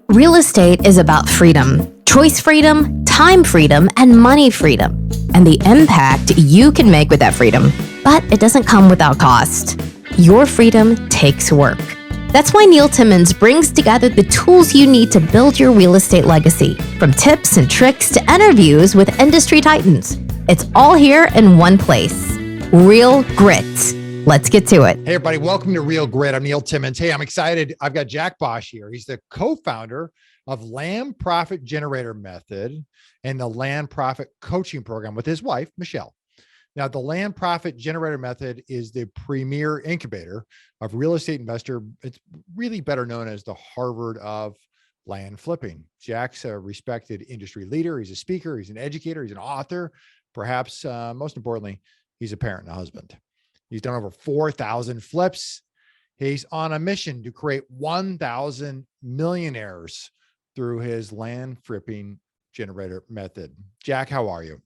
Real estate is about freedom, choice freedom, time freedom, and money freedom, and the impact you can make with that freedom. But it doesn't come without cost. Your freedom takes work. That's why Neil Timmins brings together the tools you need to build your real estate legacy, from tips and tricks to interviews with industry titans. It's all here in one place. Real Grit. Let's get to it. Hey, everybody. Welcome to Real Grit. I'm Neil Timmins. Hey, I'm excited. I've got Jack Bosch here. He's the co-founder of Land Profit Generator Method and the Land Profit Coaching Program with his wife, Michelle. Now, the Land Profit Generator Method is the premier incubator of real estate investor. It's really better known as the Harvard of land flipping. Jack's a respected industry leader. He's a speaker. He's an educator. He's an author. Perhaps most importantly, he's a parent and a husband. He's done over 4,000 flips. He's on a mission to create 1,000 millionaires through his land flipping generator method. Jack, how are you?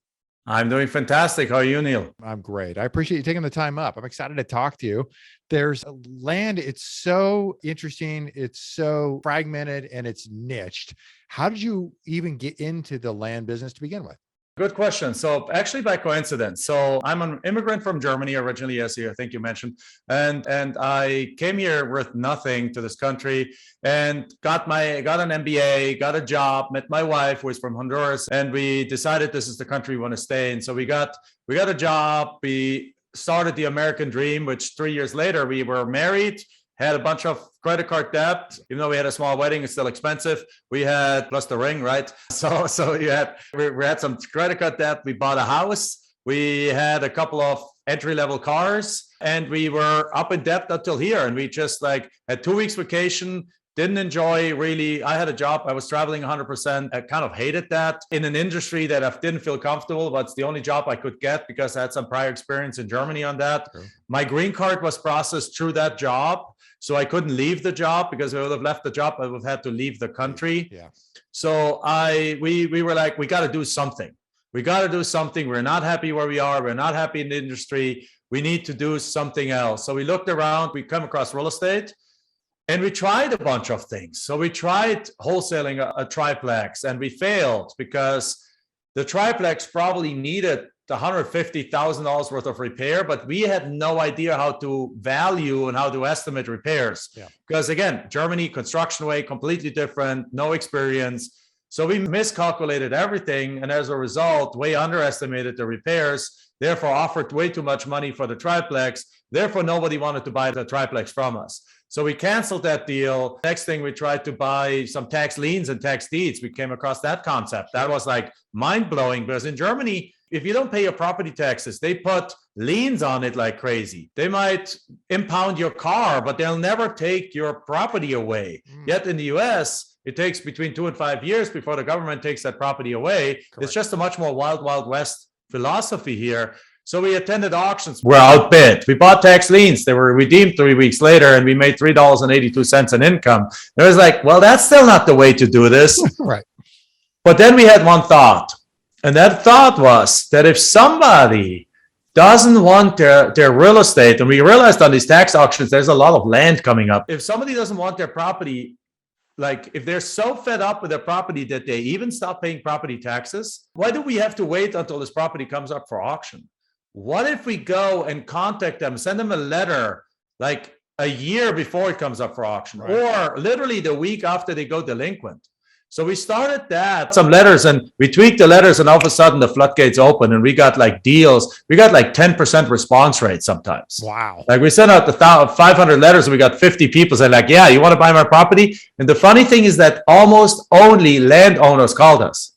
I'm doing fantastic. How are you, Neil? I'm great. I appreciate you taking the time up. I'm excited to talk to you. There's land. It's so interesting. It's so fragmented and it's niched. How did you even get into the land business to begin with? Good question. So actually by coincidence. So I'm an immigrant from Germany originally, as I think you mentioned. And I came here with nothing to this country and got an MBA, got a job, met my wife who is from Honduras, and we decided this is the country we want to stay in. So we got a job. We started the American dream, which 3 years later we were married, had a bunch of credit card debt. Even though we had a small wedding, it's still expensive. We had, plus the ring, right? So we had some credit card debt. We bought a house. We had a couple of entry-level cars, and we were up in debt until here. And we just had 2 weeks vacation, didn't enjoy really. I had a job. I was traveling 100%. I kind of hated that in an industry that I didn't feel comfortable, but it's the only job I could get because I had some prior experience in Germany on that. Sure. My green card was processed through that job. So I couldn't leave the job because if I would have left the job, I would have had to leave the country. Yeah. So we were like, we got to do something. We got to do something. We're not happy where we are. We're not happy in the industry. We need to do something else. So we looked around. We come across real estate. And we tried a bunch of things. So we tried wholesaling a triplex, and we failed because the triplex probably needed $150,000 worth of repair, but we had no idea how to value and how to estimate repairs. Yeah. Because again, Germany, construction way, completely different, no experience. So we miscalculated everything, and as a result, way underestimated the repairs, therefore offered way too much money for the triplex. Therefore, nobody wanted to buy the triplex from us. So we canceled that deal. Next thing, we tried to buy some tax liens and tax deeds. We came across that concept. That was mind-blowing because in Germany, if you don't pay your property taxes, they put liens on it like crazy. They might impound your car, but they'll never take your property away. Yet in the US, it takes between 2 and 5 years before the government takes that property away. Correct. It's just a much more wild, wild west philosophy here. So we attended auctions. We're outbid. We bought tax liens. They were redeemed 3 weeks later, and we made $3.82 in income. It was like, well, that's still not the way to do this. Right. But then we had one thought. And that thought was that if somebody doesn't want their real estate, and we realized on these tax auctions, there's a lot of land coming up. If somebody doesn't want their property, if they're so fed up with their property that they even stop paying property taxes, why do we have to wait until this property comes up for auction? What if we go and contact them, send them a letter a year before it comes up for auction, right, or literally the week after they go delinquent? So we started some letters, and we tweaked the letters, and all of a sudden the floodgates open, and we got deals. We got 10% response rate sometimes. Wow. We sent out 500 letters, and we got 50 people saying yeah, you want to buy my property? And the funny thing is that almost only landowners called us.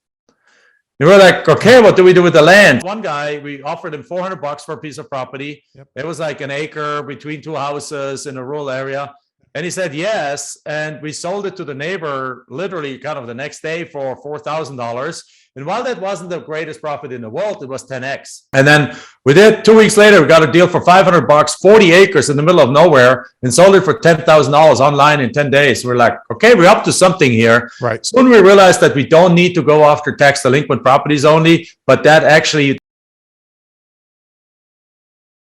And we're like, okay, what do we do with the land? One guy, we offered him $400 for a piece of property. Yep. It was an acre between two houses in a rural area. And he said yes, and we sold it to the neighbor literally kind of the next day for $4,000. And while that wasn't the greatest profit in the world, it was 10x. And then we did 2 weeks later, we got a deal for $500, 40 acres in the middle of nowhere, and sold it for $10,000 online in 10 days. We're like, okay, we're up to something here. Right. Soon we realized that we don't need to go after tax delinquent properties only, but that actually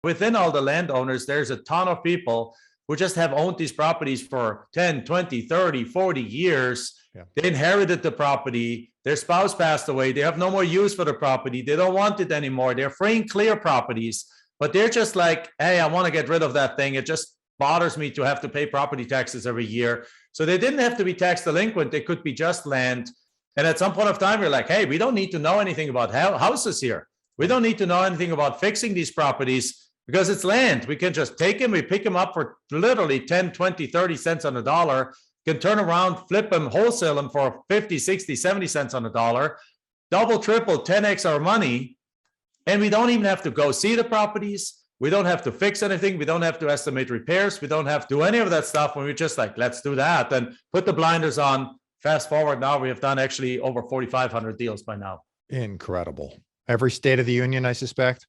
within all the landowners, there's a ton of people who just have owned these properties for 10, 20, 30, 40 years. Yeah. They inherited the property. Their spouse passed away. They have no more use for the property. They don't want it anymore. They're free and clear properties, but they're just like, hey, I want to get rid of that thing. It just bothers me to have to pay property taxes every year. So they didn't have to be tax delinquent. They could be just land. And at some point of time, you're like, hey, we don't need to know anything about houses here. We don't need to know anything about fixing these properties because it's land. We can just take them. We pick them up for literally 10, 20, 30 cents on the dollar, can turn around, flip them, wholesale them for 50, 60, 70 cents on the dollar, double, triple, 10x our money. And we don't even have to go see the properties. We don't have to fix anything. We don't have to estimate repairs. We don't have to do any of that stuff. When we're just like, let's do that and put the blinders on. Fast forward now, we have done actually over 4,500 deals by now. Incredible. Every state of the union, I suspect.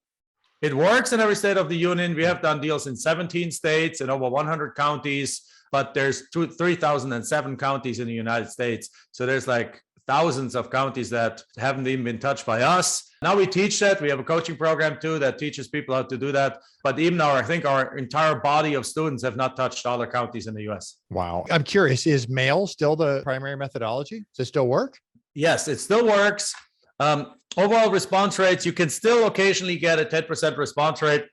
It works in every state of the union. We have done deals in 17 states and over 100 counties, but there's 3,007 counties in the United States. So there's like thousands of counties that haven't even been touched by us. Now we teach that. We have a coaching program too that teaches people how to do that. But even I think our entire body of students have not touched all the counties in the US. Wow. I'm curious, is mail still the primary methodology? Does it still work? Yes, it still works. Overall response rates, you can still occasionally get a 10% response rate,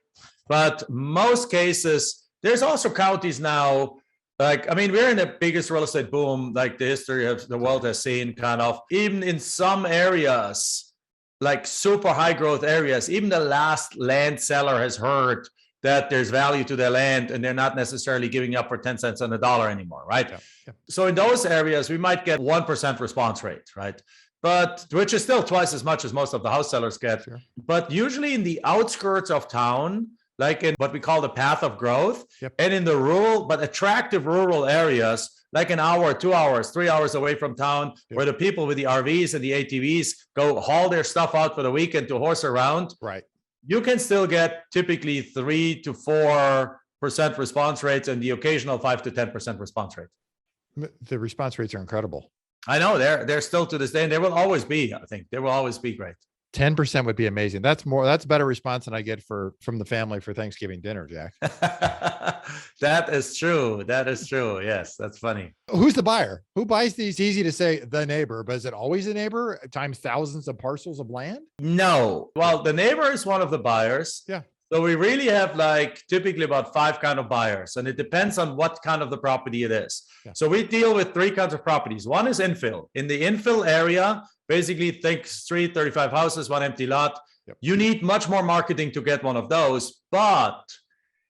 but most cases, there's also counties now, like, I mean, we're in the biggest real estate boom, like the history of the world has seen, kind of. Even in some areas, like super high growth areas, even the last land seller has heard that there's value to their land and they're not necessarily giving up for 10 cents on the dollar anymore, right? Yeah. So in those areas, we might get 1% response rate, right? But which is still twice as much as most of the house sellers get. Sure. But usually in the outskirts of town, like in what we call the path of growth, and in the rural, but attractive rural areas, like an hour, 2 hours, 3 hours away from town, where the people with the RVs and the ATVs go haul their stuff out for the weekend to horse around. Right. You can still get typically 3 to 4% response rates and the occasional 5 to 10% response rate. The response rates are incredible. I know they're still to this day, and they will always be. I think they will always be great. 10% would be amazing. That's better response than I get from the family for Thanksgiving dinner, Jack. That is true. That is true. Yes, that's funny. Who's the buyer? Who buys these? It's easy to say the neighbor, but is it always the neighbor times thousands of parcels of land? No. Well, the neighbor is one of the buyers. Yeah. So we really have like typically about 5 kind of buyers, and it depends on what kind of the property it is. Yeah. So we deal with 3 kinds of properties. One is infill. In the infill area, basically think street, 35 houses, 1 empty lot. Yep. You need much more marketing to get one of those. But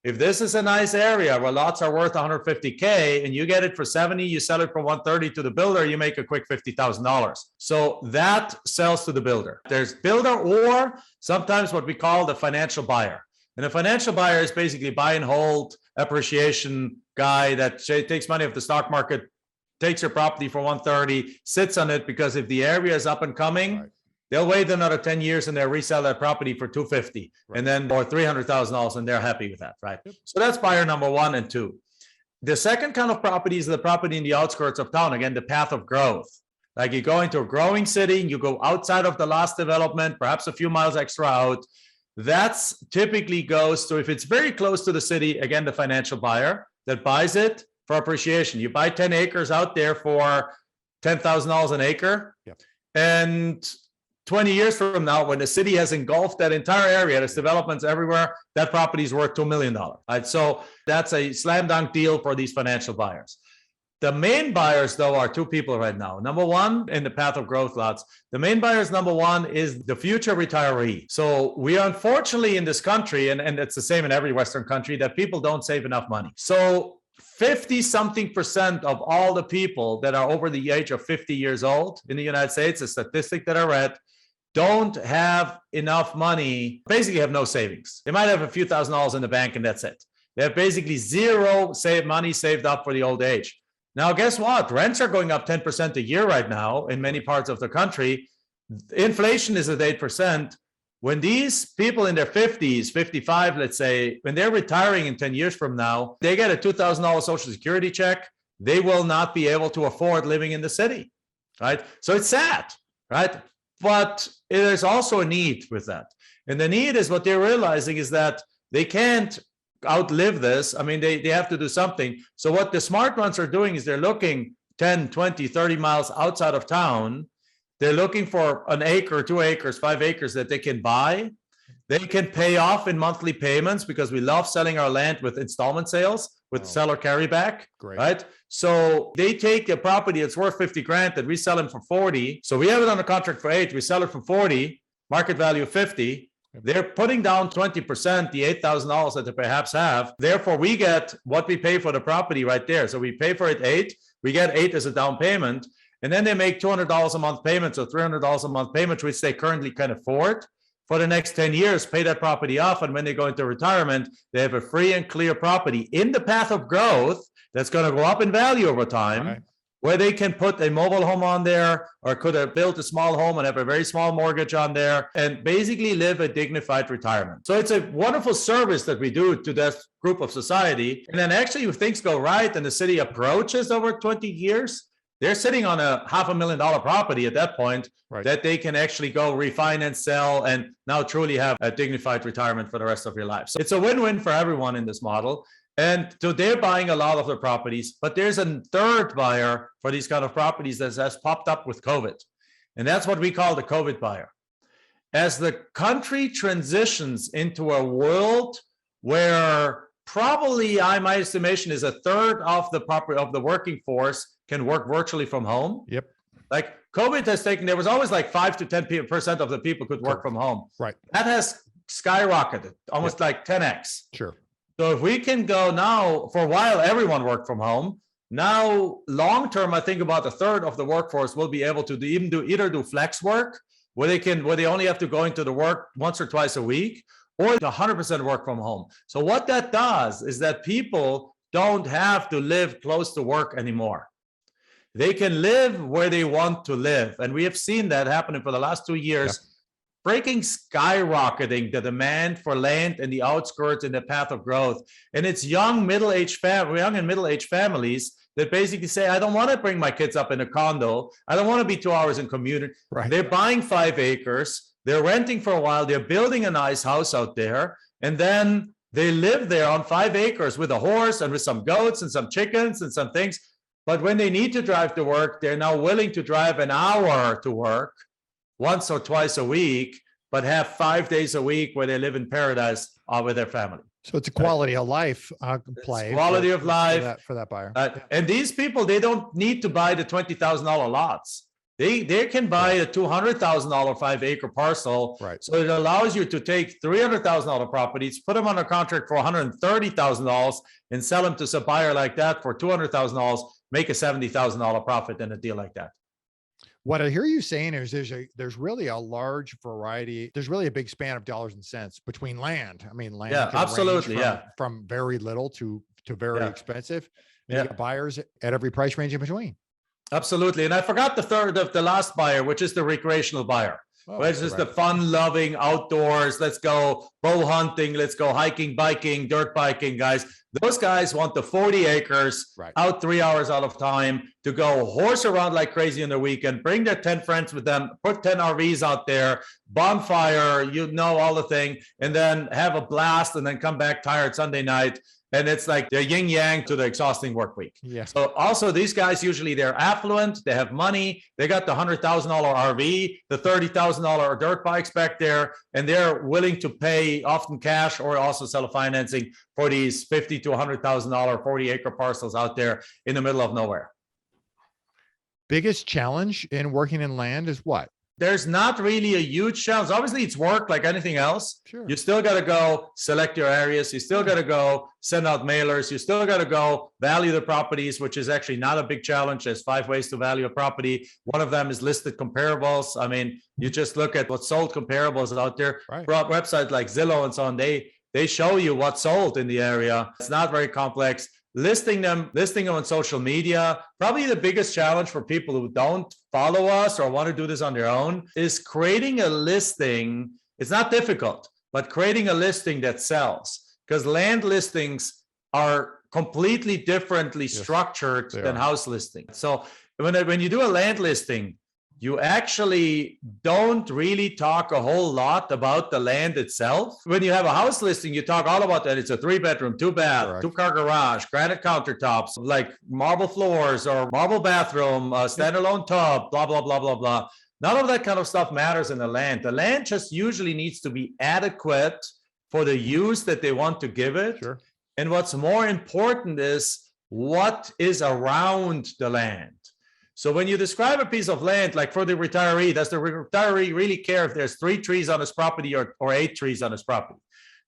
if this is a nice area where lots are worth 150K and you get it for 70, you sell it for 130 to the builder, you make a quick $50,000. So that sells to the builder. There's builder or sometimes what we call the financial buyer. And a financial buyer is basically buy and hold appreciation guy that takes money off the stock market, takes your property for 130, sits on it because if the area is up and coming, right, they'll wait another 10 years and they'll resell that property for 250, right, and then or $300,000, and they're happy with that, right? Yep. So that's buyer number 1 and 2. The second kind of property is the property in the outskirts of town. Again, the path of growth. Like you go into a growing city, you go outside of the last development, perhaps a few miles extra out. That's typically goes to, if it's very close to the city, again, the financial buyer that buys it for appreciation. You buy 10 acres out there for $10,000 an acre. Yep. And 20 years from now, when the city has engulfed that entire area, there's developments everywhere, that property is worth $2 million. Right? So that's a slam dunk deal for these financial buyers. The main buyers, though, are 2 people right now. Number 1, in the path of growth lots, the main buyers, number 1, is the future retiree. So we are unfortunately in this country, and it's the same in every Western country, that people don't save enough money. So 50-something% of all the people that are over the age of 50 years old in the United States, a statistic that I read, don't have enough money, basically have no savings. They might have a few $1,000s in the bank and that's it. They have basically zero money saved up for the old age. Now, guess what? Rents are going up 10% a year right now in many parts of the country. Inflation is at 8%. When these people in their 50s, 55, let's say, when they're retiring in 10 years from now, they get a $2,000 Social Security check. They will not be able to afford living in the city, right? So it's sad, right? But there's also a need with that. And the need is what they're realizing is that they can't outlive this, I mean, they have to do something. So what the smart ones are doing is they're looking 10, 20, 30 miles outside of town. They're looking for an acre, 2 acres, 5 acres that they can buy. They can pay off in monthly payments because we love selling our land with installment sales with seller carryback, right? So they take a property that's worth 50 grand that we sell them for 40. So we have it on a contract for 8. We sell it for 40, market value of 50. They're putting down 20%, the $8,000 that they perhaps have. Therefore, we get what we pay for the property right there. So we pay for it 8. We get 8 as a down payment. And then they make $200 a month payments or $300 a month payments, which they currently can afford. For the next 10 years, pay that property off. And when they go into retirement, they have a free and clear property in the path of growth that's going to go up in value over time, where they can put a mobile home on there, or could have built a small home and have a very small mortgage on there and basically live a dignified retirement. So it's a wonderful service that we do to that group of society. And then actually, if things go right and the city approaches over 20 years, they're sitting on a $500,000 property at that point that they can actually go refinance, sell, and now truly have a dignified retirement for the rest of your life. So it's a win-win for everyone in this model. And so they're buying a lot of the properties, but there's a third buyer for these kind of properties that has popped up with COVID. And that's what we call the COVID buyer. As the country transitions into a world where probably, my estimation is a third of the working force can work virtually from home. Like COVID has taken, there was always like 5 to 10% of the people could work from home. That has skyrocketed, almost like 10x. So if we can go now, for a while, everyone worked from home. Now, long term, I think about a third of the workforce will be able to either do flex work, where they only have to go into the work once or twice a week, or 100% work from home. So what that does is that people don't have to live close to work anymore. They can live where they want to live. And we have seen that happening for the last 2 years, skyrocketing the demand for land in the outskirts in the path of growth. And it's young and middle-aged families that basically say, I don't want to bring my kids up in a condo. I don't want to be 2 hours in commuting. They're buying 5 acres. They're renting for a while. They're building a nice house out there. And then they live there on 5 acres with a horse and with some goats and some chickens and some things. But when they need to drive to work, they're now willing to drive an hour to work once or twice a week, but have 5 days a week where they live in paradise with their family. So it's a quality of life play. Quality of life for that buyer. And these people, they don't need to buy the $20,000 lots. They can buy a $200,000 5-acre parcel. So it allows you to take $300,000 properties, put them on a contract for $130,000, and sell them to a buyer like that for $200,000, make a $70,000 profit in a deal like that. What I hear you saying is there's really a large variety. There's really a big span of dollars and cents between land. I mean, land can absolutely, range from very little to very expensive. And you get buyers at every price range in between. Absolutely. And I forgot the last buyer, which is the recreational buyer. Which is the fun-loving outdoors. Let's go bow hunting. Let's go hiking, biking, dirt biking, guys. Those guys want the 40 acres out 3 hours out of time to go horse around like crazy in the weekend, bring their 10 friends with them, put 10 RVs out there, bonfire, all the thing, and then have a blast and then come back tired Sunday night. And it's like the yin yang to the exhausting work week. So also these guys, usually they're affluent, they have money, they got the $100,000 RV, the $30,000 dirt bikes back there, and they're willing to pay often cash or also sell financing for these $50,000 to $100,000 40-acre parcels out there in the middle of nowhere. Biggest challenge in working in land is what? There's not really a huge challenge. Obviously, it's work like anything else. You still got to go select your areas. You still got to go send out mailers. You still got to go value the properties, which is actually not a big challenge. There's 5 ways to value a property. One of them is listed comparables. I mean, you just look at what sold comparables out there. Websites like Zillow and so on, they show you what's sold in the area. It's not very complex. Listing them on social media. Probably the biggest challenge for people who don't follow us or want to do this on their own is creating a listing. It's not difficult, but creating a listing that sells, because land listings are completely differently structured than house listings. So when you do a land listing, you actually don't really talk a whole lot about the land itself. When you have a house listing, you talk all about that. It's a 3-bedroom, 2-bath, Correct. 2-car garage, granite countertops, like marble floors or marble bathroom, standalone tub, blah, blah, blah, blah, blah. None of that kind of stuff matters in the land. The land just usually needs to be adequate for the use that they want to give it. Sure. And what's more important is what is around the land. So when you describe a piece of land, like for the retiree, does the retiree really care if there's 3 trees on his property or 8 trees on his property?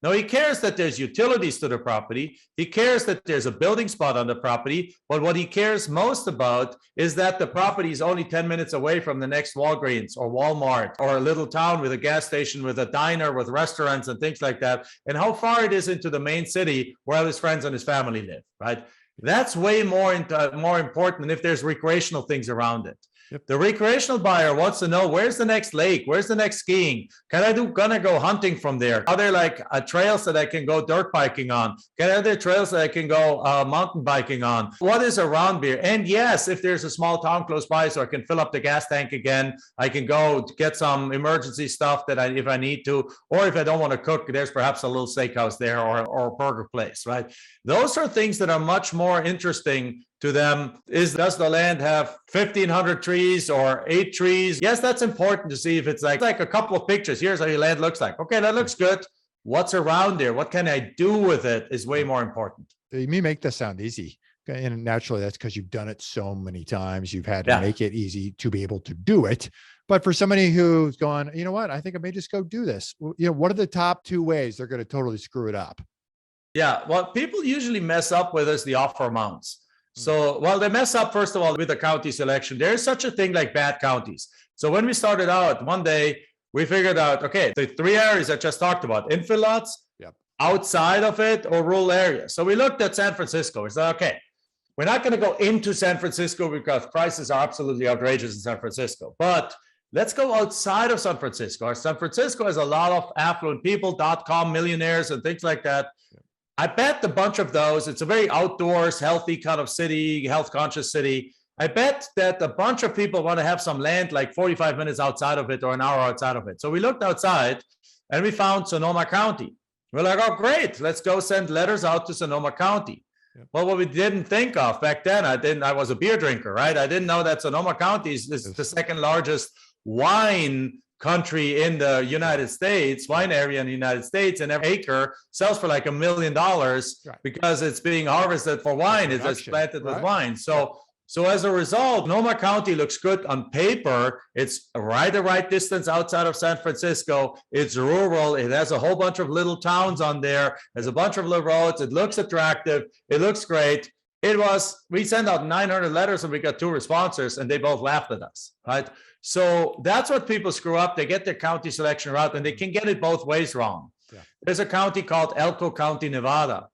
No, he cares that there's utilities to the property. He cares that there's a building spot on the property. But what he cares most about is that the property is only 10 minutes away from the next Walgreens or Walmart or a little town with a gas station, with a diner, with restaurants and things like that. And how far it is into the main city where all his friends and his family live, right? That's way more important than if there's recreational things around it. Yep. The recreational buyer wants to know, where's the next lake? Where's the next skiing? Gonna go hunting from there? Are there like trails that I can go dirt biking on? Are there trails that I can go mountain biking on? What is around here? And yes, if there's a small town close by, so I can fill up the gas tank again, I can go get some emergency stuff that if I need to, or if I don't want to cook, there's perhaps a little steakhouse there or a burger place, right? Those are things that are much more interesting to them. Does the land have 1,500 trees or 8 trees? Yes, that's important to see if it's like a couple of pictures. Here's how your land looks like. Okay, that looks good. What's around there? What can I do with it is way more important. You may make this sound easy. And naturally, that's because you've done it so many times. You've had to make it easy to be able to do it. But for somebody who's going, you know what, I think I may just go do this. What are the top 2 ways they're going to totally screw it up? Yeah, what people usually mess up with is the offer amounts. So, they mess up, first of all, with the county selection. There is such a thing like bad counties. So when we started out, one day, we figured out, okay, the 3 areas I just talked about, infill lots, outside of it, or rural areas. So we looked at San Francisco. We said, okay, we're not going to go into San Francisco because prices are absolutely outrageous in San Francisco. But let's go outside of San Francisco. San Francisco has a lot of affluent people, .com millionaires and things like that. I bet a bunch of those, it's a very outdoors, healthy kind of city, health conscious city. I bet that a bunch of people want to have some land like 45 minutes outside of it or an hour outside of it. So we looked outside and we found Sonoma County. We're like, oh, great. Let's go send letters out to Sonoma County. Yep. Well, what we didn't think of back then, I was a beer drinker, right? I didn't know that Sonoma County is the second largest wine country in the United States, wine area in the United States, and every acre sells for like $1 million because it's being harvested for wine. It's planted with wine. So as a result, Sonoma County looks good on paper. It's the right distance outside of San Francisco. It's rural. It has a whole bunch of little towns on there. There's a bunch of little roads. It looks attractive. It looks great. We sent out 900 letters and we got 2 responses and they both laughed at us, right? So that's what people screw up. They get their county selection route and they can get it both ways wrong. Yeah. There's a county called Elko County, Nevada.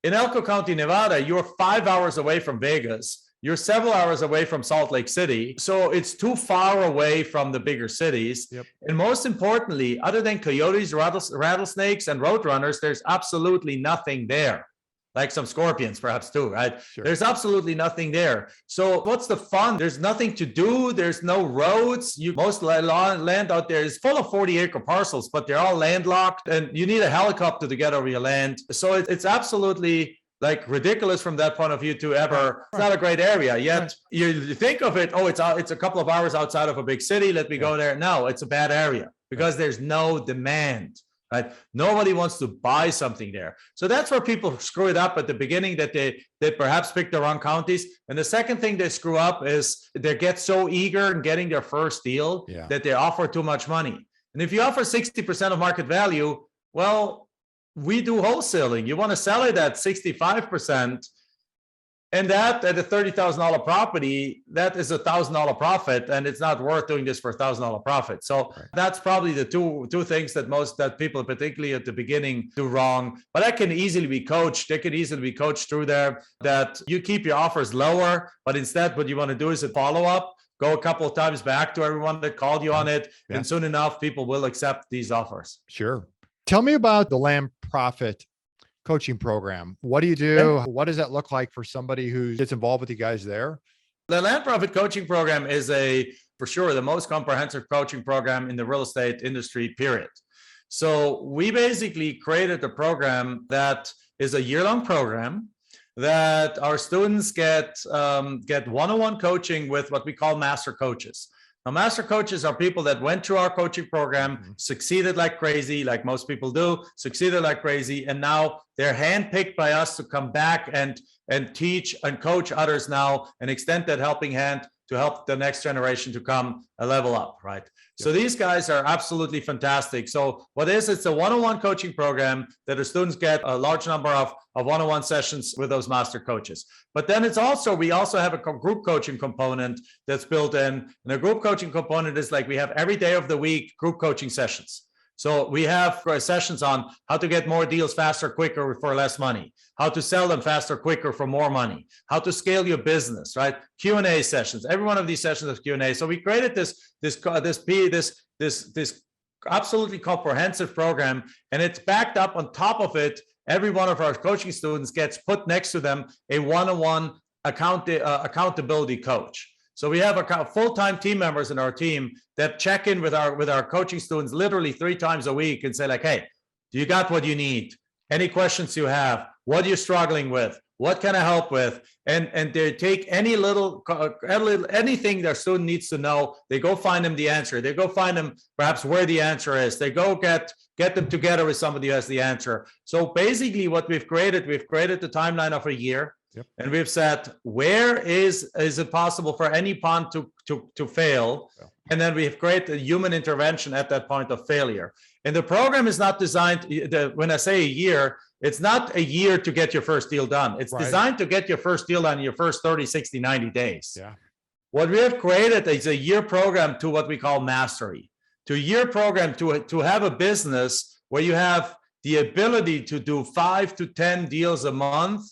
In Elko County, Nevada, you're 5 hours away from Vegas. You're several hours away from Salt Lake City. So it's too far away from the bigger cities. Yep. And most importantly, other than coyotes, rattlesnakes, and roadrunners, there's absolutely nothing there. Like some scorpions, perhaps too, right? Sure. There's absolutely nothing there. So what's the fun? There's nothing to do. There's no roads. Most land out there is full of 40-acre parcels, but they're all landlocked, and you need a helicopter to get over your land. So it's absolutely like ridiculous from that point of view to ever. It's not a great area. Yet you think of it, oh, it's a couple of hours outside of a big city. Let me go there. No, it's a bad area because there's no demand. Right? Nobody wants to buy something there. So that's where people screw it up at the beginning, that they perhaps pick the wrong counties. And the second thing they screw up is they get so eager in getting their first deal that they offer too much money. And if you offer 60% of market value, well, we do wholesaling. You want to sell it at 65%. And that at a $30,000 property, that is $1,000 profit, and it's not worth doing this for $1,000 profit. So that's probably the two things that people, particularly at the beginning, do wrong. But that can easily be coached. They can easily be coached through there. That you keep your offers lower, but instead, what you want to do is a follow up. Go a couple of times back to everyone that called you on it, and soon enough, people will accept these offers. Sure. Tell me about the Land Profit coaching program. What do you do? What does that look like for somebody who gets involved with you guys there? The Land Profit coaching program is a for sure the most comprehensive coaching program in the real estate industry, period. So we basically created a program that is a year-long program that our students get one-on-one coaching with what we call master coaches. Now, master coaches are people that went through our coaching program, succeeded like crazy, like most people do, succeeded like crazy, and now they're handpicked by us to come back and teach and coach others now and extend that helping hand to help the next generation to come a level up, right? So these guys are absolutely fantastic. So what is, it's a one-on-one coaching program that the students get a large number of one-on-one sessions with those master coaches. But then it's also, we also have a group coaching component that's built in. And the group coaching component is like, we have every day of the week group coaching sessions. So we have sessions on how to get more deals faster, quicker for less money, how to sell them faster, quicker for more money, how to scale your business, right? Q&A sessions. Every one of these sessions is Q&A. So we created this absolutely comprehensive program, and it's backed up on top of it. Every one of our coaching students gets put next to them a one-on-one accountability coach. So we have full-time team members in our team that check in with our coaching students literally 3 times a week and say like, hey, do you got what you need? Any questions you have? What are you struggling with? What can I help with? And they take anything their student needs to know. They go find them the answer. They go find them perhaps where the answer is. They go get them together with somebody who has the answer. So basically what we've created the timeline of a year. Yep. And we've said, where is it possible for any pond to fail? Yeah. And then we've created a human intervention at that point of failure. And the program is not designed, when I say a year, it's not a year to get your first deal done. It's designed to get your first deal done in your first 30, 60, 90 days. Yeah. What we have created is a year program to what we call mastery, to a year program to have a business where you have the ability to do 5 to 10 deals a month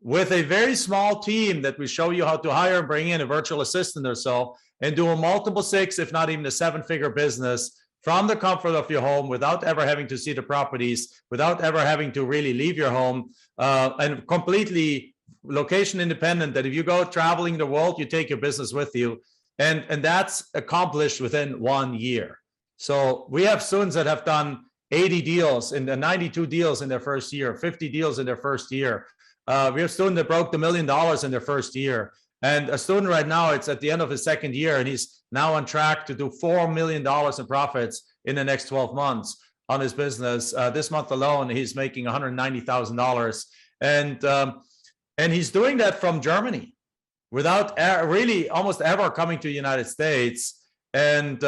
with a very small team that we show you how to hire and bring in a virtual assistant or so, and do a multiple 6, if not even a 7-figure business from the comfort of your home without ever having to see the properties, without ever having to really leave your home, and completely location independent, that if you go traveling the world, you take your business with you. And that's accomplished within 1 year. So we have students that have done 80 deals in the 92 deals in their first year, 50 deals in their first year. We have a student that broke $1 million in their first year. And a student right now, it's at the end of his second year, and he's now on track to do $4 million in profits in the next 12 months on his business. This month alone, he's making $190,000. And he's doing that from Germany without really almost ever coming to the United States. And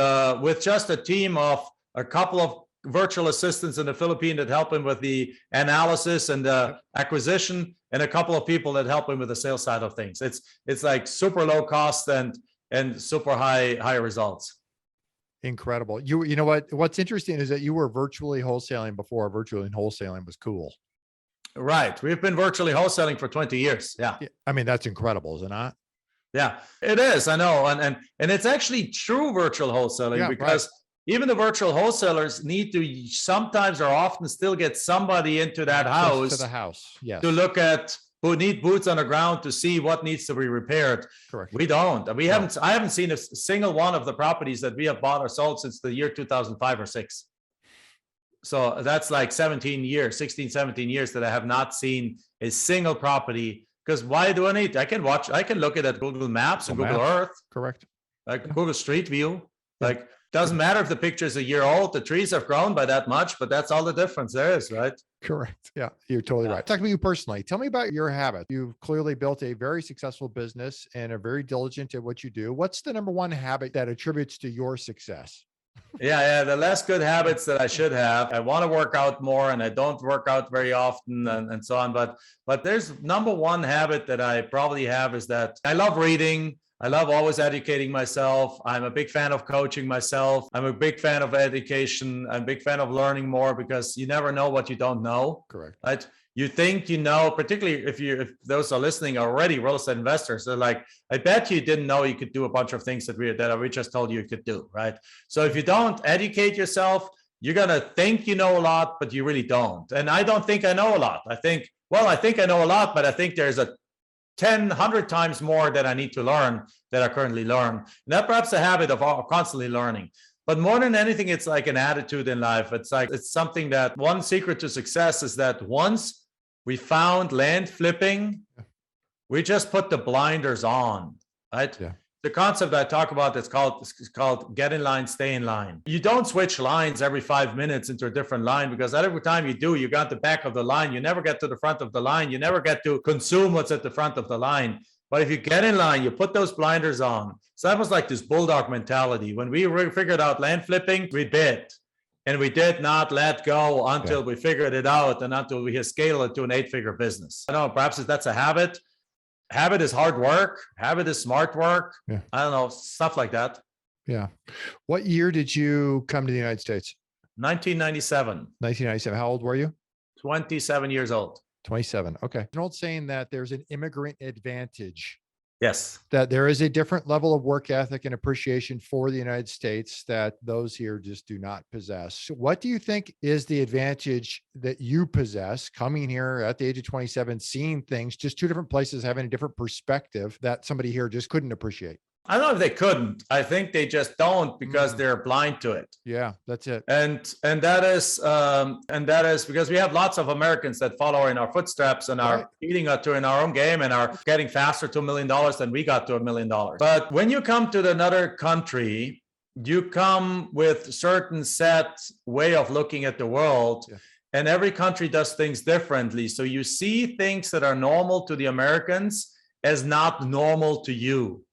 with just a team of a couple of virtual assistants in the Philippines that help him with the analysis and the acquisition, and a couple of people that help him with the sales side of things. It's like super low cost and super high results. Incredible. You know what's interesting is that you were virtually wholesaling before virtually wholesaling was cool. Right. We've been virtually wholesaling for 20 years. Yeah. I mean, that's incredible, is it not? Yeah, it is. I know. And it's actually true virtual wholesaling, because even the virtual wholesalers need to sometimes or often still get somebody into that house, to the house, yes, to look at who need boots on the ground to see what needs to be repaired. Correct. We don't. I haven't seen a single one of the properties that we have bought or sold since the year 2005 or 6. So that's like 16, 17 years that I have not seen a single property. Because why do I need? I can look at Google Maps and Google Earth. Correct. Like Google Street View. Like, doesn't matter if the picture is a year old, the trees have grown by that much, but that's all the difference there is, right? Correct. Yeah, you're totally right. Talk to you personally. Tell me about your habit. You've clearly built a very successful business and are very diligent at what you do. What's the number one habit that attributes to your success? Yeah, the less good habits that I should have. I want to work out more, and I don't work out very often, and so on. But there's number one habit that I probably have is that I love reading. I love always educating myself. I'm a big fan of coaching myself. I'm a big fan of education. I'm a big fan of learning more, because you never know what you don't know. Correct. Right? You think you know, particularly if those are listening are already real estate investors. They're like, I bet you didn't know you could do a bunch of things that we just told you could do, right? So if you don't educate yourself, you're gonna think you know a lot, but you really don't. And I don't think I know a lot. I think I know a lot, but I think there's a 10, 100 times more that I need to learn that I currently learn. And that perhaps a habit of constantly learning. But more than anything, it's like an attitude in life. It's something that one secret to success is that once we found land flipping, we just put the blinders on, right? Yeah. The concept I talk about is called get in line, stay in line. You don't switch lines every 5 minutes into a different line, because every time you do, you got the back of the line. You never get to the front of the line. You never get to consume what's at the front of the line. But if you get in line, you put those blinders on. So that was like this bulldog mentality. When we figured out land flipping, we bit. And we did not let go until we figured it out and until we had scaled it to an 8-figure business. I don't know, perhaps that's a habit. Habit is hard work. Habit is smart work. Yeah. I don't know, stuff like that. Yeah. What year did you come to the United States? 1997. 1997. How old were you? 27 years old. 27. Okay. An old saying that there's an immigrant advantage. Yes. That there is a different level of work ethic and appreciation for the United States that those here just do not possess. What do you think is the advantage that you possess coming here at the age of 27, seeing things, just two different places, having a different perspective that somebody here just couldn't appreciate? I don't know if they couldn't. I think they just don't because they're blind to it. Yeah, that's it. And that is because we have lots of Americans that follow in our footsteps and are beating us to in our own game and are getting faster to $1 million than we got to $1 million. But when you come to another country, you come with certain set way of looking at the world. Yeah. And every country does things differently. So you see things that are normal to the Americans as not normal to you.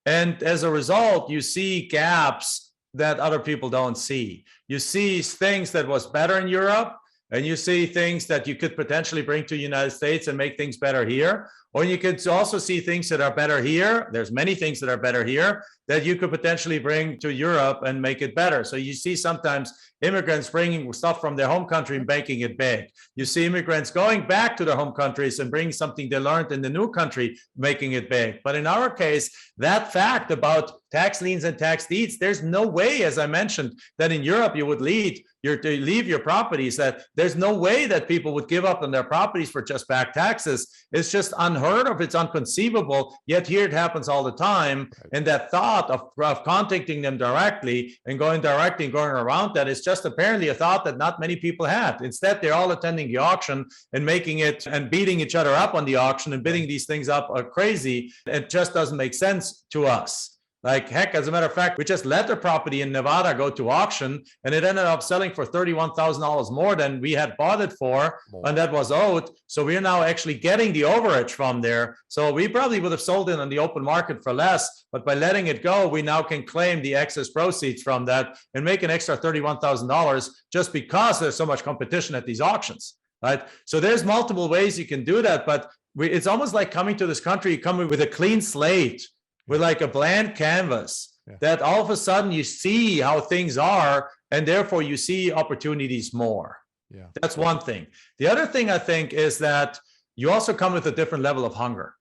And as a result, you see gaps that other people don't see. You see things that was better in Europe, and you see things that you could potentially bring to the United States and make things better here. Or you could also see things that are better here. There's many things that are better here that you could potentially bring to Europe and make it better. So you see sometimes immigrants bringing stuff from their home country and making it big. You see immigrants going back to their home countries and bringing something they learned in the new country, making it big. But in our case, that fact about tax liens and tax deeds, there's no way, as I mentioned, that in Europe you would leave your properties, that there's no way that people would give up on their properties for just back taxes. It's just unheard of. It's inconceivable. Yet here it happens all the time. And that thought of contacting them directly and going around that is just apparently a thought that not many people had. Instead, they're all attending the auction and making it and beating each other up on the auction and bidding these things up crazy. It just doesn't make sense to us. Like, heck, as a matter of fact, we just let the property in Nevada go to auction, and it ended up selling for $31,000 more than we had bought it for, and that was owed. So we're now actually getting the overage from there. So we probably would have sold it on the open market for less, but by letting it go, we now can claim the excess proceeds from that and make an extra $31,000 just because there's so much competition at these auctions, right? So there's multiple ways you can do that, but it's almost like coming to this country, coming with a clean slate, with like a blank canvas, that all of a sudden you see how things are, and therefore you see opportunities more. Yeah, that's one thing. The other thing I think is that you also come with a different level of hunger,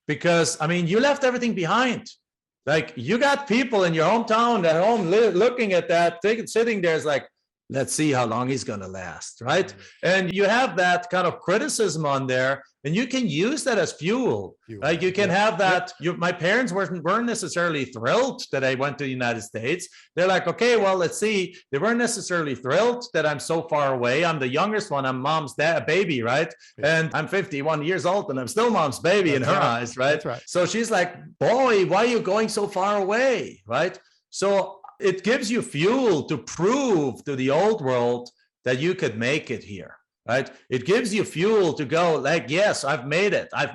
because I mean, you left everything behind. Like, you got people in your hometown at home looking at that, sitting there is like, let's see how long he's going to last, right? And you have that kind of criticism on there, and you can use that as fuel. Like, you can have that. My parents weren't necessarily thrilled that I went to the United States. They're like, okay, well, let's see. They weren't necessarily thrilled that I'm so far away. I'm the youngest one. I'm mom's baby, right? And I'm 51 years old, and I'm still mom's baby in her eyes, right? That's right. So she's like, boy, why are you going so far away, right? So it gives you fuel to prove to the old world that you could make it here, right? It gives you fuel to go like, yes, I've made it. I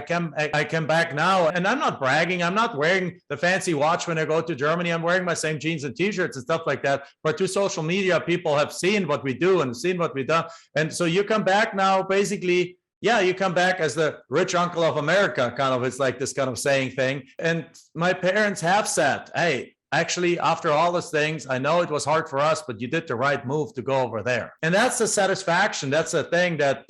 come back now. And I'm not bragging. I'm not wearing the fancy watch when I go to Germany. I'm wearing my same jeans and t-shirts and stuff like that. But through social media, people have seen what we do and seen what we've done. And so you come back now, basically, you come back as the rich uncle of America, kind of. It's like this kind of saying thing. And my parents have said, hey, actually, after all these things, I know it was hard for us, but you did the right move to go over there. And that's the satisfaction. That's the thing that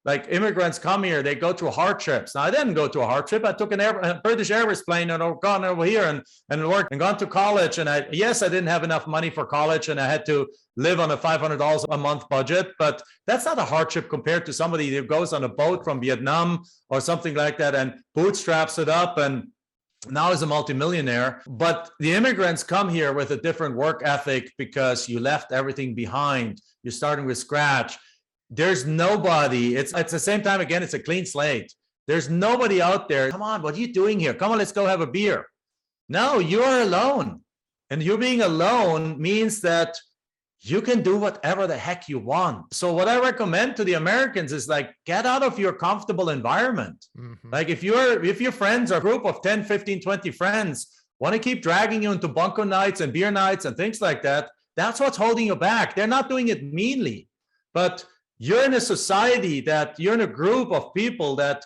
Like immigrants come here, they go through hardships. Now, I didn't go through a hardship. I took a British Airways plane and I've gone over here and worked and gone to college. And I didn't have enough money for college and I had to live on a $500 a month budget. But that's not a hardship compared to somebody who goes on a boat from Vietnam or something like that and bootstraps it up and now is a multimillionaire. But the immigrants come here with a different work ethic because you left everything behind. You're starting with scratch. There's nobody. It's the same time, again, it's a clean slate. There's nobody out there. Come on, what are you doing here? Come on, let's go have a beer. No, you're alone. And you being alone means that you can do whatever the heck you want. So what I recommend to the Americans is like, get out of your comfortable environment. Mm-hmm. Like if your friends are a group of 10, 15, 20 friends want to keep dragging you into bunko nights and beer nights and things like that, that's what's holding you back. They're not doing it meanly, but you're in a society that you're in a group of people that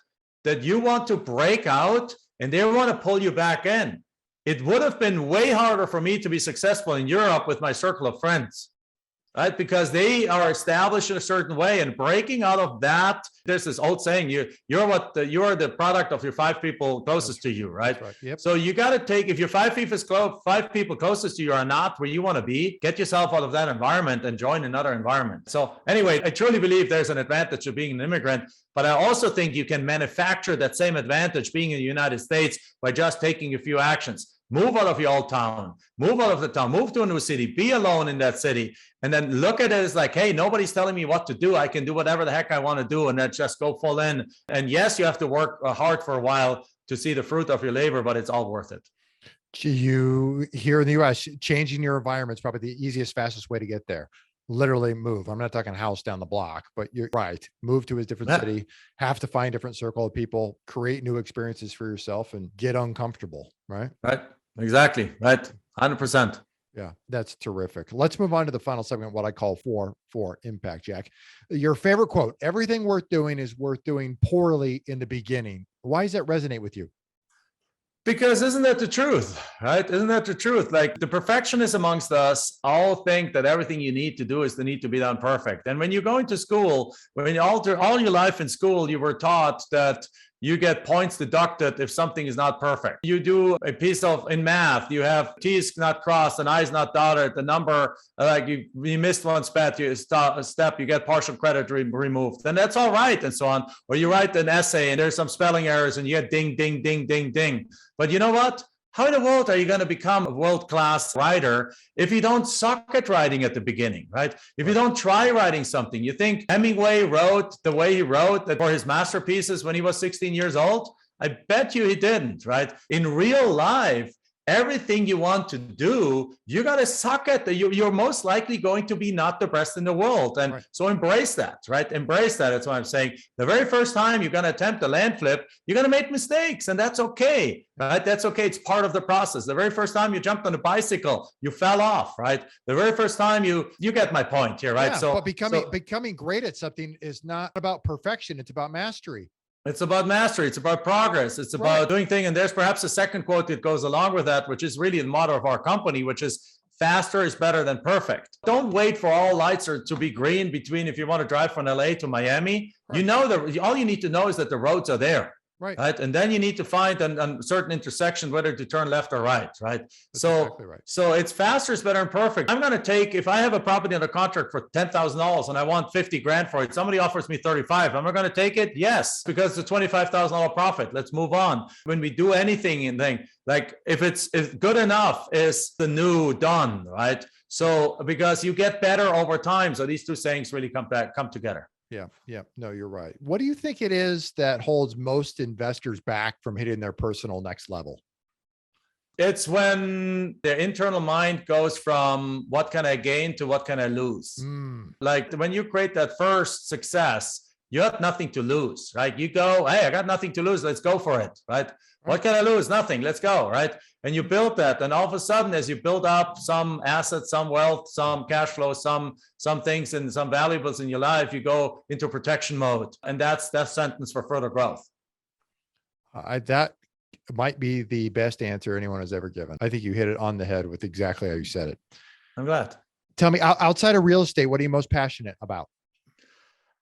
you want to break out and they want to pull you back in. It would have been way harder for me to be successful in Europe with my circle of friends, right? Because they are established in a certain way and breaking out of that. There's this old saying, you're the product of your 5 people closest to you, right? Right. Yep. So you got to take, if your 5 people closest to you are not where you want to be, get yourself out of that environment and join another environment. So anyway, I truly believe there's an advantage of being an immigrant, but I also think you can manufacture that same advantage being in the United States by just taking a few actions. Move out of your old town, move out of the town, move to a new city, be alone in that city, and then look at it as like, hey, nobody's telling me what to do. I can do whatever the heck I want to do, and then just go full in. And yes, you have to work hard for a while to see the fruit of your labor, but it's all worth it. You here in the US, changing your environment is probably the easiest, fastest way to get there. Literally move. I'm not talking house down the block, but you're right. Move to a different city, have to find a different circle of people, create new experiences for yourself and get uncomfortable, right? Right. Exactly. Right. 100%. Yeah, that's terrific. Let's move on to the final segment, what I call for impact, Jack. Your favorite quote: everything worth doing is worth doing poorly in the beginning. Why does that resonate with you? Because isn't that the truth, right? Isn't that the truth? Like the perfectionists amongst us all think that everything you need to do is the need to be done perfect. And when you're going to school, when you alter all your life in school, you were taught that you get points deducted if something is not perfect. You do a piece in math, you have T's not crossed and I's not dotted, the number, like you missed one step, you get partial credit removed. And that's all right and so on. Or you write an essay and there's some spelling errors and you get ding, ding, ding, ding, ding. But you know what? How in the world are you going to become a world-class writer if you don't suck at writing at the beginning, right? If you don't try writing something, you think Hemingway wrote the way he wrote for his masterpieces when he was 16 years old? I bet you he didn't, right? In real life, everything you want to do, you got to suck at it. You're most likely going to be not the best in the world. And so embrace that, right? Embrace that. That's what I'm saying. The very first time you're going to attempt a land flip, you're going to make mistakes and that's okay, right? That's okay. It's part of the process. The very first time you jumped on a bicycle, you fell off, right? The very first time you get my point here, right? Yeah, but becoming great at something is not about perfection. It's about mastery. It's about mastery. It's about progress. It's about doing things. And there's perhaps a second quote that goes along with that, which is really the motto of our company, which is faster is better than perfect. Don't wait for all lights to be green between if you want to drive from LA to Miami. You know that all you need to know is that the roads are there. Right. And then you need to find a certain intersection, whether to turn left or right. Right. So it's faster is better than perfect. I'm going to take, if I have a property under contract for $10,000 and I want 50 grand for it, somebody offers me 35. Am I going to take it? Yes, because it's a $25,000 profit. Let's move on. When we do anything like if good enough is the new done, right? So because you get better over time. So these two sayings really come together. Yeah. No, you're right. What do you think it is that holds most investors back from hitting their personal next level? It's when their internal mind goes from what can I gain to what can I lose? Like when you create that first success, you have nothing to lose, right? You go, hey, I got nothing to lose. Let's go for it, right? What can I lose? Nothing. Let's go, right? And you build that. And all of a sudden, as you build up some assets, some wealth, some cash flow, some things and some valuables in your life, you go into protection mode. And that's that sentence for further growth. That might be the best answer anyone has ever given. I think you hit it on the head with exactly how you said it. I'm glad. Tell me, outside of real estate, what are you most passionate about?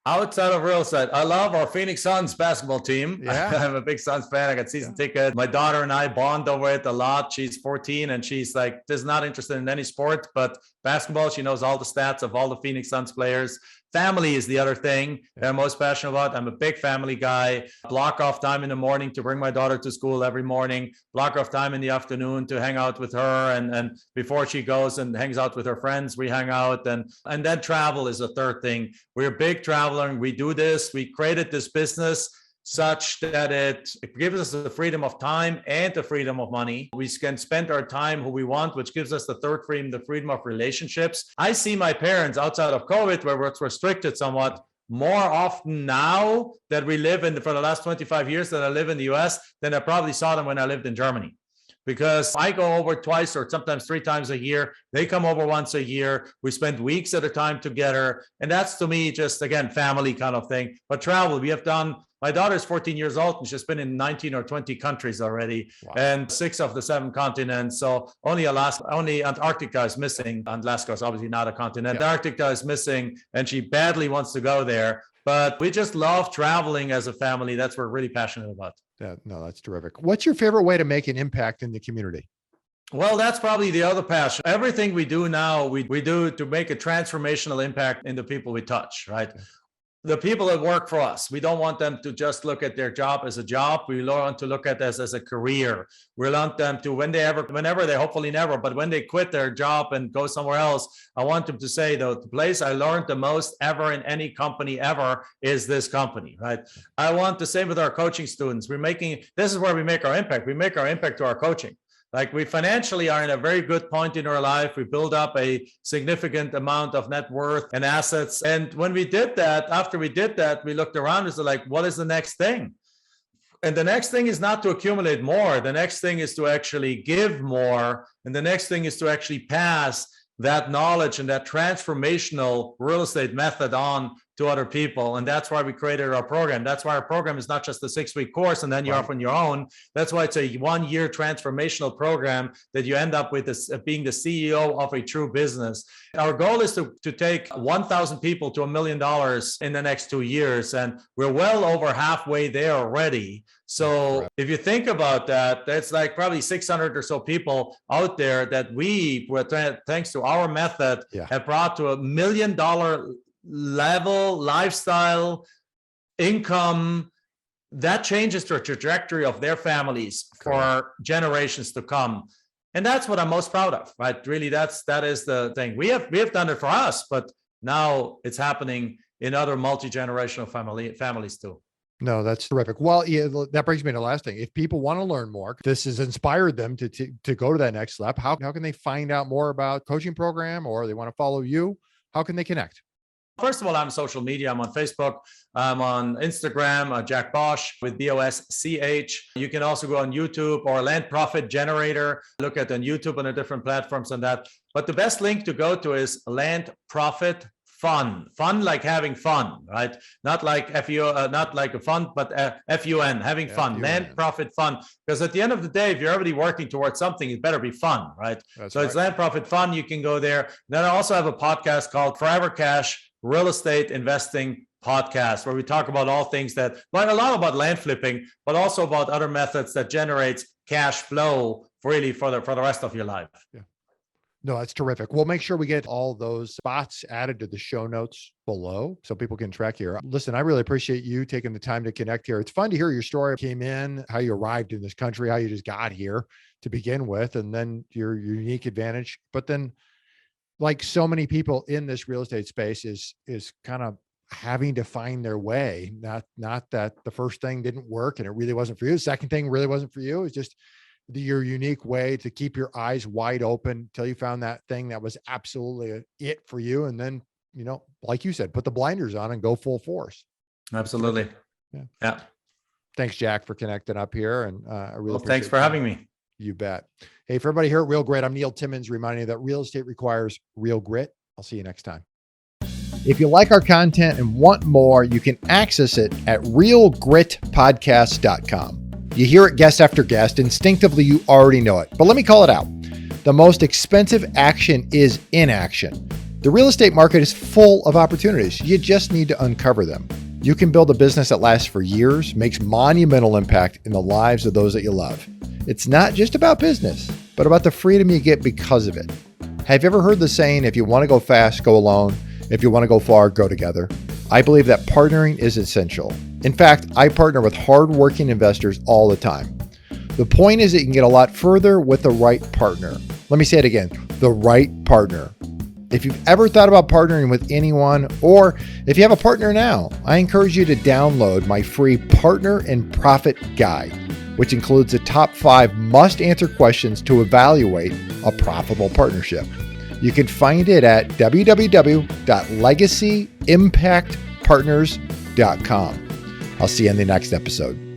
Outside of real estate, I love our Phoenix Suns basketball team. Yeah. I'm a big Suns fan. I got season ticket. My daughter and I bond over it a lot. She's 14 and she's like, is not interested in any sport, but basketball. She knows all the stats of all the Phoenix Suns players. Family is the other thing that I'm most passionate about. I'm a big family guy. Block off time in the morning to bring my daughter to school every morning. Block off time in the afternoon to hang out with her. And before she goes and hangs out with her friends, we hang out. And then travel is a third thing. We're a big traveler and we do this. We created this business such that it gives us the freedom of time and the freedom of money. We can spend our time who we want, which gives us the third freedom, the freedom of relationships. I see my parents outside of COVID, where it's restricted somewhat, more often now that we live in, for the last 25 years that I live in the US, than I probably saw them when I lived in Germany. Because I go over twice or sometimes 3 times a year. They come over once a year. We spend weeks at a time together. And that's, to me, just, again, family kind of thing. But travel, we have done, my daughter's 14 years old and she's been in 19 or 20 countries already. Wow. And 6 of the 7 continents. So only Antarctica is missing. Alaska is obviously not a continent. Yeah. Antarctica is missing and she badly wants to go there. But we just love traveling as a family. That's what we're really passionate about. Yeah, no, that's terrific. What's your favorite way to make an impact in the community? Well, that's probably the other passion. Everything we do now, we do to make a transformational impact in the people we touch, right? Okay. The people that work for us, we don't want them to just look at their job as a job. We want to look at this as a career. We want them to, whenever they, hopefully never, but when they quit their job and go somewhere else, I want them to say, though, the place I learned the most ever in any company ever is this company, right? I want the same with our coaching students. This is where we make our impact. We make our impact to our coaching. Like, we financially are in a very good point in our life. We build up a significant amount of net worth and assets. And when we did that, after we did that, we looked around and said, like, what is the next thing? And the next thing is not to accumulate more. The next thing is to actually give more. And the next thing is to actually pass that knowledge and that transformational real estate method on to other people. And that's why we created our program. That's why our program is not just a 6-week course and then you're off on your own. That's why it's a 1-year transformational program that you end up with being the CEO of a true business. Our goal is to take 1,000 people to $1 million in the next 2 years. And we're well over halfway there already. So if you think about that, that's like probably 600 or so people out there that we, thanks to our method, have brought to $1 million level, lifestyle, income. That changes the trajectory of their families for generations to come. And that's what I'm most proud of, right? Really, that is the thing. We have done it for us, but now it's happening in other multi-generational families too. No, that's terrific. Well, yeah, that brings me to the last thing. If people want to learn more, this has inspired them to go to that next step. How can they find out more about coaching program, or they want to follow you? How can they connect? First of all, I'm on social media. I'm on Facebook. I'm on Instagram, Jack Bosch with B-O-S-C-H. You can also go on YouTube or Land Profit Generator. Look at on YouTube and the different platforms on that. But the best link to go to is Land Profit Fun like having fun, right? Not like not like a fun, but F-U-N, having fun. F-U-N. Land Profit Fun. Because at the end of the day, if you're already working towards something, it better be fun, right? So it's Land Profit Fun. You can go there. Then I also have a podcast called Forever Cash Real Estate Investing Podcast, where we talk about all things a lot about land flipping, but also about other methods that generates cash flow really for the rest of your life. Yeah. No, that's terrific. We'll make sure we get all those spots added to the show notes below so people can track here. Listen, I really appreciate you taking the time to connect here. It's fun to hear your story. Came in, how you arrived in this country, how you just got here to begin with, and then your unique advantage. But then, like so many people in this real estate space, is kind of having to find their way. Not that the first thing didn't work and it really wasn't for you. The second thing really wasn't for you. It's just your unique way to keep your eyes wide open till you found that thing that was absolutely it for you. And then, like you said, put the blinders on and go full force. Absolutely. Yeah. Thanks, Jack, for connecting up here. And I really thanks for having me. You bet. Hey, for everybody here at Real Grit, I'm Neil Timmins, reminding you that real estate requires real grit. I'll see you next time. If you like our content and want more, you can access it at realgritpodcast.com. You hear it guest after guest. Instinctively, you already know it. But let me call it out. The most expensive action is inaction. The real estate market is full of opportunities. You just need to uncover them. You can build a business that lasts for years, makes monumental impact in the lives of those that you love. It's not just about business, but about the freedom you get because of it. Have you ever heard the saying, if you want to go fast, go alone. If you want to go far, go together. I believe that partnering is essential. In fact, I partner with hardworking investors all the time. The point is that you can get a lot further with the right partner. Let me say it again, the right partner. If you've ever thought about partnering with anyone, or if you have a partner now, I encourage you to download my free Partner and Profit Guide, which includes the top 5 must-answer questions to evaluate a profitable partnership. You can find it at www.legacyimpactpartners.com. I'll see you in the next episode.